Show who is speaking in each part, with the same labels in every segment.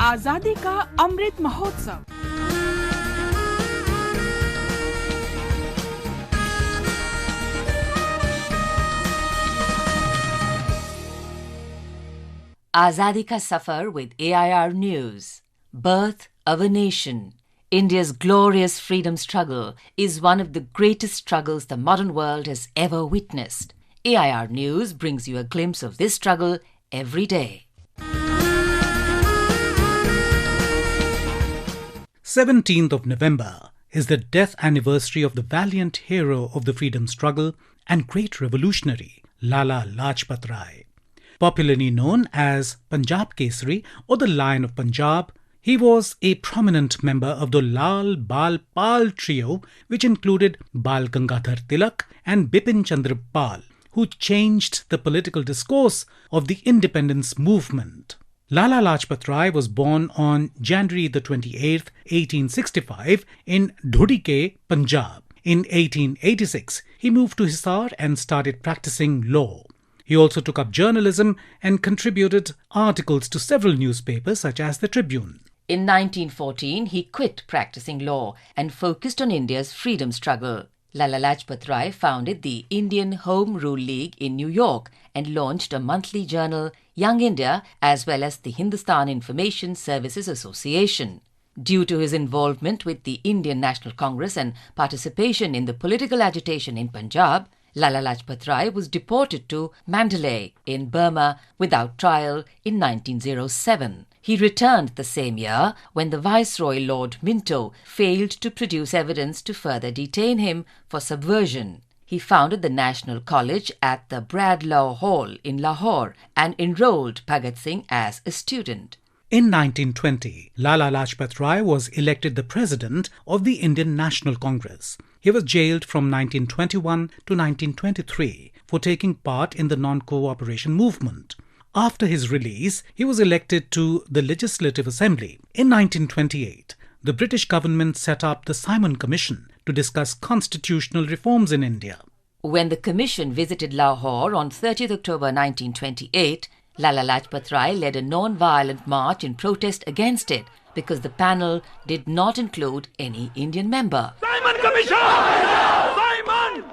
Speaker 1: आजादी का Amrit Mahotsav.
Speaker 2: Azadi ka Safar with AIR News. Birth of a nation. India's glorious freedom struggle is one of the greatest struggles the modern world has ever witnessed. AIR News brings you a glimpse of this struggle every day.
Speaker 3: 17th of November is the death anniversary of the valiant hero of the freedom struggle and great revolutionary, Lala Lajpat Rai. Popularly known as Punjab Kesari or the Lion of Punjab, he was a prominent member of the Lal Bal Pal trio, which included Bal Gangadhar Tilak and Bipin who changed the political discourse of the independence movement. Lala Lajpat Rai was born on January the 28th, 1865 in Dhudike, Punjab. In 1886, he moved to Hisar and started practicing law. He also took up journalism and contributed articles to several newspapers such as the Tribune.
Speaker 2: In 1914, he quit practicing law and focused on India's freedom struggle. Lala Lajpat Rai founded the Indian Home Rule League in New York and launched a monthly journal, Young India, as well as the Hindustan Information Services Association. Due to his involvement with the Indian National Congress and participation in the political agitation in Punjab, Lala Lajpat Rai was deported to Mandalay in Burma without trial in 1907. He returned the same year when the viceroy Lord Minto failed to produce evidence to further detain him for subversion. He founded the National College at the Bradlaugh Hall in Lahore and enrolled Bhagat Singh as a student.
Speaker 3: In 1920, Lala Lajpat Rai was elected the president of the Indian National Congress. He was jailed from 1921 to 1923 for taking part in the non-cooperation movement. After his release, he was elected to the Legislative Assembly. In 1928, the British government set up the Simon Commission to discuss constitutional reforms in India.
Speaker 2: When the commission visited Lahore on 30th October 1928, Lala Lajpat Rai led a non-violent march in protest against it because the panel did not include any Indian member.
Speaker 4: Simon Commission! Simon!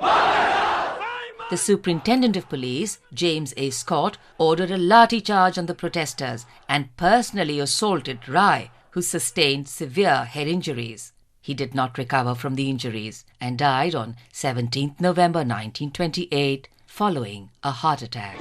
Speaker 2: The Superintendent of Police, James A. Scott, ordered a lathi-charge on the protesters and personally assaulted Rai, who sustained severe head injuries. He did not recover from the injuries and died on 17th November 1928 following a heart attack.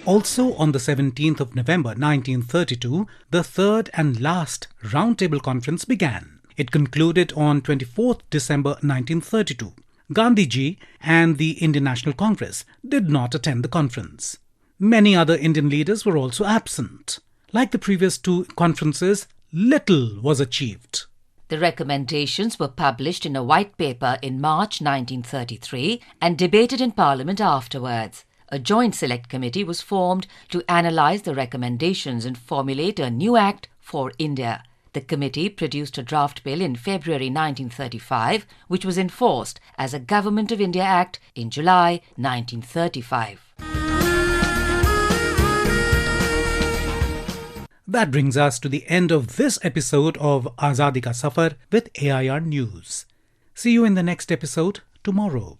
Speaker 3: Also on the 17th of November 1932, the third and last Roundtable Conference began. It concluded on 24th December 1932. Gandhiji and the Indian National Congress did not attend the conference. Many other Indian leaders were also absent. Like the previous two conferences, little was achieved.
Speaker 2: The recommendations were published in a white paper in March 1933 and debated in Parliament afterwards. A joint select committee was formed to analyse the recommendations and formulate a new act for India. The committee produced a draft bill in February 1935, which was enforced as a Government of India Act in July 1935.
Speaker 3: That brings us to the end of this episode of Azadi Ka Safar with AIR News. See you in the next episode tomorrow.